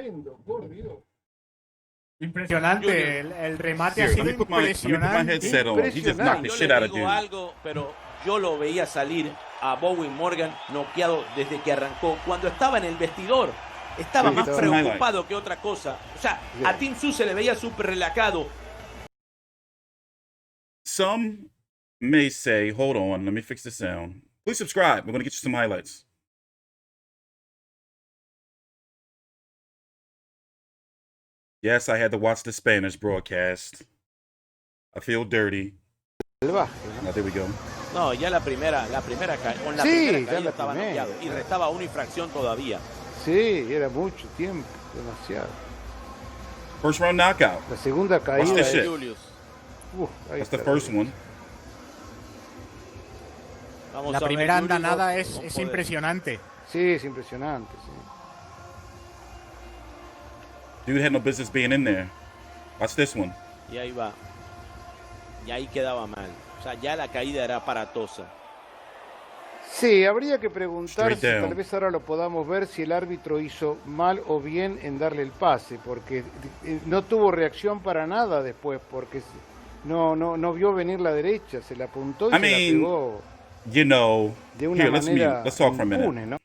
tremendo, por Dios. Impresionante, el remate ha sido impresionante. Yo le digo algo, pero yo lo veía salir a Bowyn Morgan noqueado desde que arrancó. Cuando estaba en el vestidor, estaba más preocupado que otra cosa. O sea, a Tszyu se le veía súper relajado. Some may say, hold on, let me fix the sound. Please subscribe. We're going to get you some highlights. Yes, I had to watch the Spanish broadcast. I feel dirty. Now, there we go. No, ya la primera con la primera caída estaba noqueado y restaba una infracción todavía. Sí, era mucho tiempo, demasiado. First round knockout. La segunda caída. Watch this shit. That's the first one. La primera andanada es impresionante. Sí, es impresionante, sí. Dude had no business being in there. Watch this one. Y ahí va. Y ahí quedaba mal. O sea, ya la caída era aparatosa. Sí, habría que preguntar si tal vez ahora lo podamos ver si el árbitro hizo mal o bien en darle el pase, porque no tuvo reacción para nada después, porque no vio venir la derecha, se la apuntó y se la pegó. You know, de una manera let's talk for a minute. impune, ¿no?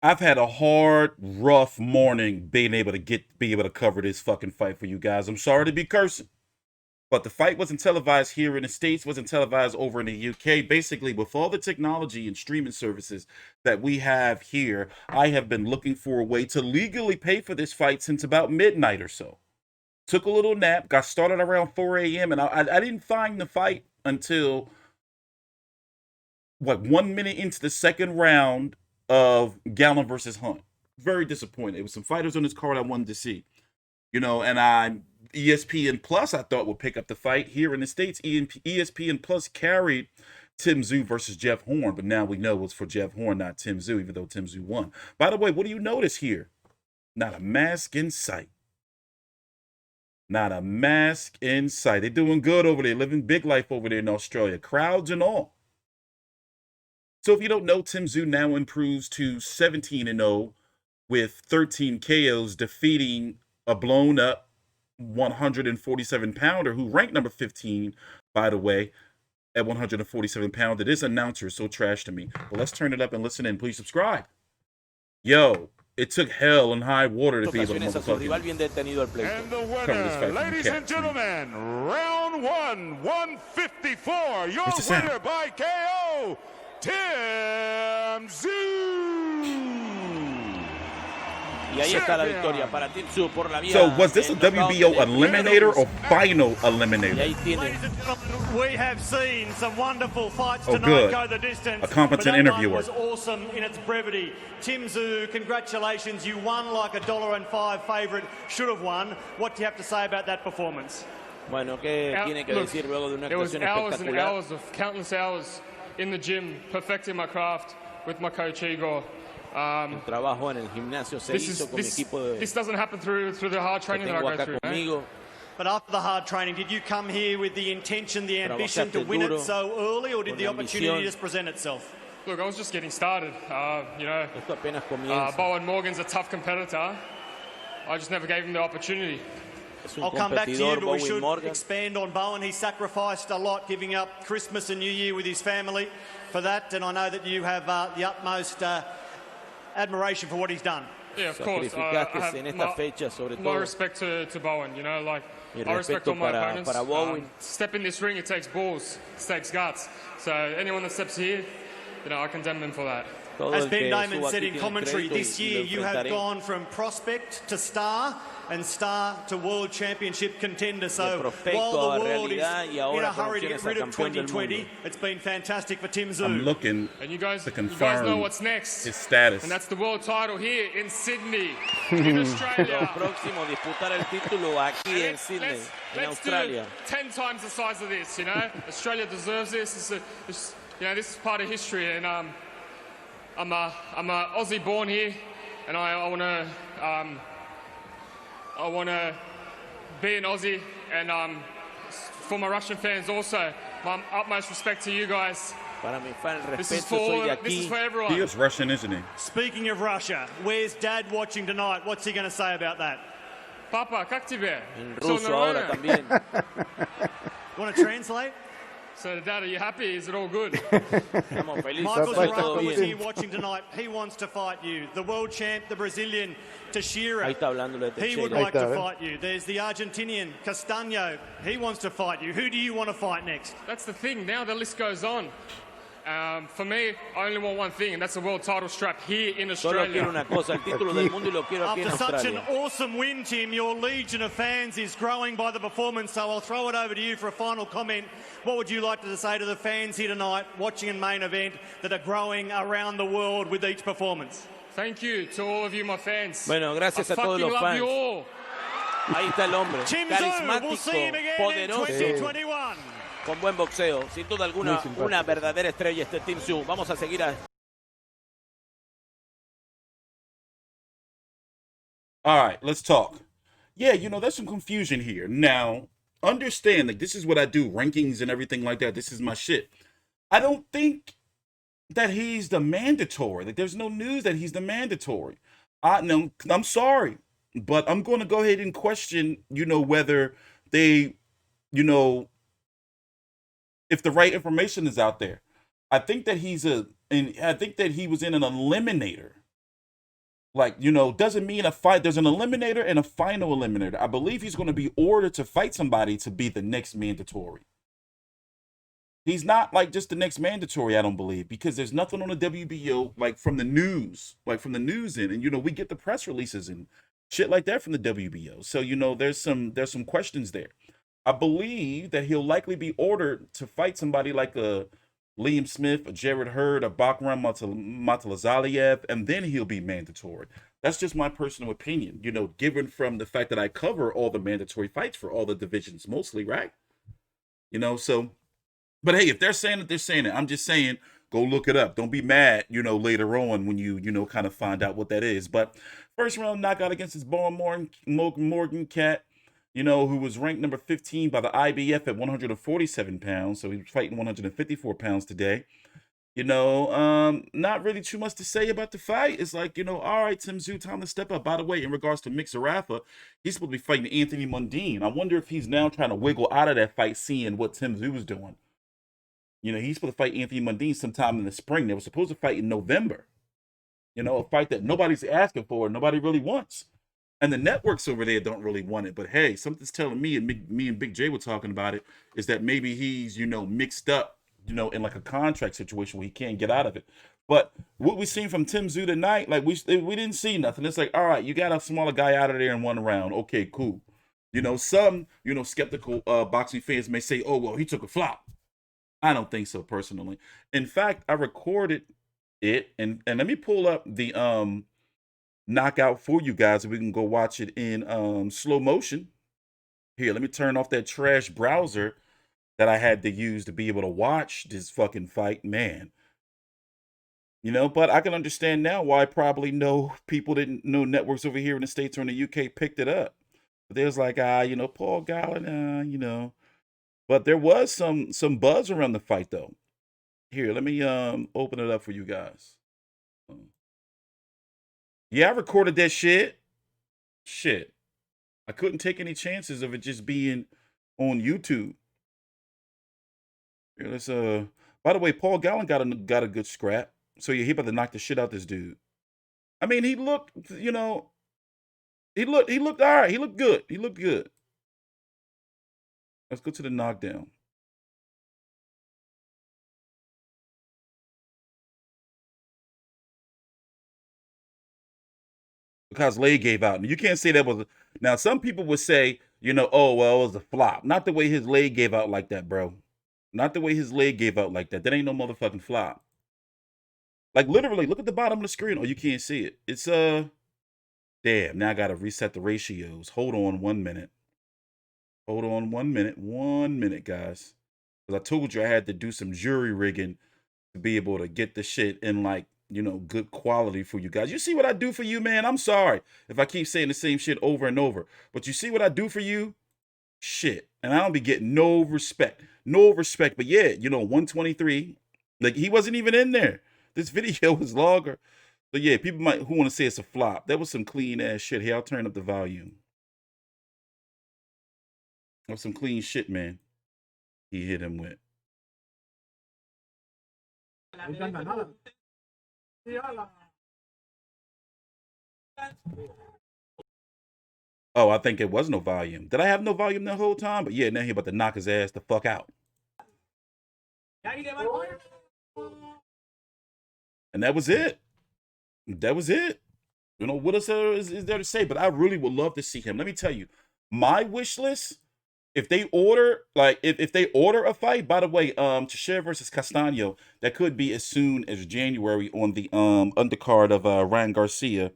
I've had a hard, rough morning being able to cover this fucking fight for you guys. I'm sorry to be cursing, but the fight wasn't televised here in the States, wasn't televised over in the UK. Basically, with all the technology and streaming services that we have here, I have been looking for a way to legally pay for this fight since about midnight or so. Took a little nap, got started around 4 a.m., and I didn't find the fight until, 1 minute into the second round of Gallon versus Hunt. Very disappointed. It was some fighters on this card I wanted to see. You know, and ESPN Plus, I thought, would pick up the fight. Here in the States, ESPN Plus carried Tszyu versus Jeff Horn, but now we know it's for Jeff Horn, not Tszyu, even though Tszyu won. By the way, what do you notice here? Not a mask in sight. Not a mask in sight. They're doing good over there, living big life over there in Australia, crowds and all. So if you don't know, Tszyu now improves to 17-0 with 13 KOs, defeating a blown up 147-pounder who ranked number 15, by the way, at 147 pounds. This announcer is so trash to me. But let's turn it up and listen in. Please subscribe. Yo, it took hell and high water to be able to motherfucking And the winner, ladies and gentlemen, round 1, 154. Your winner by KO, Tszyu. Y ahí está la victoria para Tszyu por la vía. So was this a WBO eliminator or final eliminator? Ladies and gentlemen, we have seen some wonderful fights tonight go the distance. A competent interviewer. Was awesome in its brevity. Tszyu, congratulations. You won like a $1.05 favorite. Should have won. What do you have to say about that performance? Bueno, ¿qué tiene que decir luego de una actuación espectacular? Hours and hours of countless hours in the gym, perfecting my craft with my coach Igor. Trabajo en el gimnasio se hizo con mi equipo de. This doesn't happen through the hard training that I go through. Conmigo. But after the hard training, did you come here with the intention, the ambition to win it so early, or did the opportunity just present itself? Look, I was just getting started. You know, Bowyn Morgan's a tough competitor. I just never gave him the opportunity. I'll come back to you, but we should expand on Bowyn. He sacrificed a lot, giving up Christmas and New Year with his family for that, and I know that you have the utmost admiration for what he's done. Yeah, of course. I have my respect to Bowyn, you know, like I respect all my opponents. Step in this ring, it takes balls, it takes guts. So anyone that steps here, you know, I condemn them for that. As Ben Damon said in commentary, this year you have gone from prospect to star and star to world championship contender. So while the world is in a hurry to get rid of 2020, it's been fantastic for Tszyu. I'm looking to confirm know what's next. His status. And that's the world title here in Sydney, in Australia. Próximo disputar el título aquí en Sydney, en Australia. 10 times the size of this, you know. Australia deserves this. You know, this is part of history, and I'm a Aussie born here, and I want to be an Aussie, and for my Russian fans also, my utmost respect to you guys. Para mi fan, el This is respeto, soy de for aquí. everyone. He is Russian, isn't he? Speaking of Russia, where's Dad watching tonight? What's he going to say about that? Papa, как тебе? En Всё ruso ahora нормально? también. Want to translate? So, Dad, are you happy? Is it all good? Estamos felices, Michael's está todo Rifle is here bien. watching tonight. He wants to fight you. The world champ, the Brazilian Tszyu. Ahí está hablando de He would Teixeira. like to fight you. There's the Argentinian, Castaño. He wants to fight you. Who do you want to fight next? That's the thing. Now the list goes on. For me, I only want one thing, and that's a world title strap here in Solo quiero Australia. una cosa, el título del mundo, y lo quiero aquí en After such an Australia. awesome win, Tim, your legion of fans is growing by the performance, so I'll throw it over to you for a final comment. What would you like to say to the fans here tonight, watching in main event, that are growing around the world with each performance? Thank you to all of you, my fans. Bueno, gracias I a todos fucking los love you fans. all. Ahí está el hombre, Tim Tszyu, carismático, we'll see him again in poderoso, 2021. con buen boxeo. Sin duda alguna, Muy simpático. una verdadera estrella este Team Tszyu. Vamos a seguir a... All right, let's talk. Yeah, you know, there's some confusion here. Now, understand that this is what I do, rankings and everything like that. This is my shit. I don't think that he's the mandatory. Like, there's no news that he's the mandatory. No, I'm sorry, but I'm going to go ahead and question, you know, whether they, you know, if the right information is out there. I think that I think that he was in an eliminator. Like, you know, doesn't mean a fight. There's an eliminator and a final eliminator. I believe he's going to be ordered to fight somebody to be the next mandatory. He's not like just the next mandatory, I don't believe, because there's nothing on the WBO, like from the news in, and, you know, we get the press releases and shit like that from the WBO. So, you know, there's some questions there. I believe that he'll likely be ordered to fight somebody like a Liam Smith, a Jared Hurd, a Bakhram Matalazaliev, and then he'll be mandatory. That's just my personal opinion, you know, given from the fact that I cover all the mandatory fights for all the divisions mostly, right? You know, so, but hey, if they're saying it, they're saying it. I'm just saying, go look it up. Don't be mad, you know, later on when you know, kind of find out what that is. But first round knockout against this Bowyn Morgan cat, you know, who was ranked number 15 by the IBF at 147 pounds. So he was fighting 154 pounds today. You know, not really too much to say about the fight. It's like, you know, all right, Tim Tszyu, time to step up. By the way, in regards to Mixer Rafa, he's supposed to be fighting Anthony Mundine. I wonder if he's now trying to wiggle out of that fight, seeing what Tim Tszyu was doing. You know, he's supposed to fight Anthony Mundine sometime in the spring. They were supposed to fight in November. You know, a fight that nobody's asking for, nobody really wants. And the networks over there don't really want it. But hey, something's telling me, and me and Big J were talking about it, is that maybe he's, you know, mixed up, you know, in like a contract situation where he can't get out of it. But what we seen from Tim Tszyu tonight, like we didn't see nothing. It's like, all right, you got a smaller guy out of there in one round. Okay, cool. You know, some, you know, skeptical boxing fans may say, oh, well, he took a flop. I don't think so, personally. In fact, I recorded it, and let me pull up the knockout for you guys so we can go watch it in slow motion. Here, let me turn off that trash browser that I had to use to be able to watch this fucking fight, man. You know, but I can understand now why probably no networks over here in the States or in the UK picked it up. But there's like, you know, Paul Gallen, you know. But there was some buzz around the fight, though. Here, let me open it up for you guys. Yeah, I recorded that shit. Shit. I couldn't take any chances of it just being on YouTube. Here, let's by the way, Paul Gallen got a good scrap. So yeah, he about to knock the shit out this dude. I mean, he looked, you know, he looked all right. He looked good. He looked good. Let's go to the knockdown. Because leg gave out. And you can't say that was... Now, some people would say, you know, oh, well, it was a flop. Not the way his leg gave out like that, bro. Not the way his leg gave out like that. That ain't no motherfucking flop. Like, literally, look at the bottom of the screen. Oh, you can't see it. It's, damn, now I got to reset the ratios. Hold on 1 minute. Hold on 1 minute. 1 minute, guys. Because I told you I had to do some jury rigging to be able to get the shit in, like, you know, good quality for you guys. You see what I do for you, man? I'm sorry if I keep saying the same shit over and over. But you see what I do for you? Shit. And I don't be getting no respect. No respect. But yeah, you know, 123. Like, he wasn't even in there. This video was longer. But yeah, people who want to say it's a flop. That was some clean ass shit. Here, I'll turn up the volume. That was some clean shit, man. He hit him with. Oh, I think it was no volume. Did I have no volume the whole time? But yeah, now he about to knock his ass the fuck out. And that was it. That was it. You know, what else is there to say? But I really would love to see him. Let me tell you, my wish list, if they order, like, if they order a fight, by the way, Tszyu versus Castaño, that could be as soon as January on the undercard of Ryan Garcia.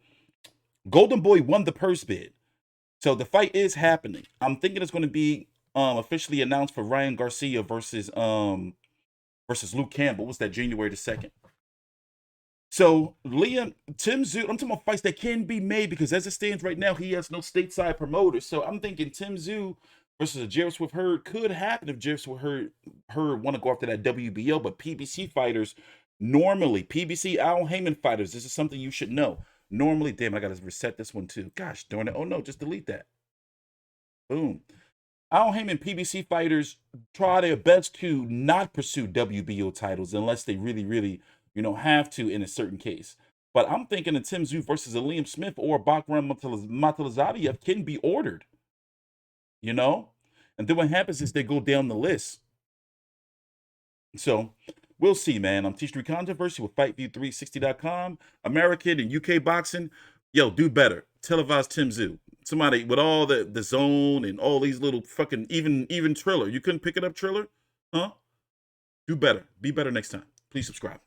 Golden Boy won the purse bid. So the fight is happening. I'm thinking it's going to be officially announced for Ryan Garcia versus Luke Campbell. What's that, January the 2nd? So Tszyu, I'm talking about fights that can be made, because as it stands right now, he has no stateside promoter. So I'm thinking Tszyu versus Jarrett Swift Hurd could happen if Jarrett Swift Hurd want to go after that WBO. But PBC fighters, normally, PBC Al Heyman fighters, this is something you should know. Normally, damn, I got to reset this one too. Gosh darn it. Oh no, just delete that. Boom. Al Heyman PBC fighters try their best to not pursue WBO titles unless they really, really, you know, have to in a certain case. But I'm thinking a Tszyu versus a Liam Smith or Bakram Matalazadiev can be ordered. You know? And then what happens is they go down the list. So we'll see, man. I'm TstreeT Controversy with FightView360.com. American and UK boxing. Yo, do better. Televise Tszyu. Somebody with all the zone and all these little fucking, even Triller. You couldn't pick it up, Triller? Huh? Do better. Be better next time. Please subscribe.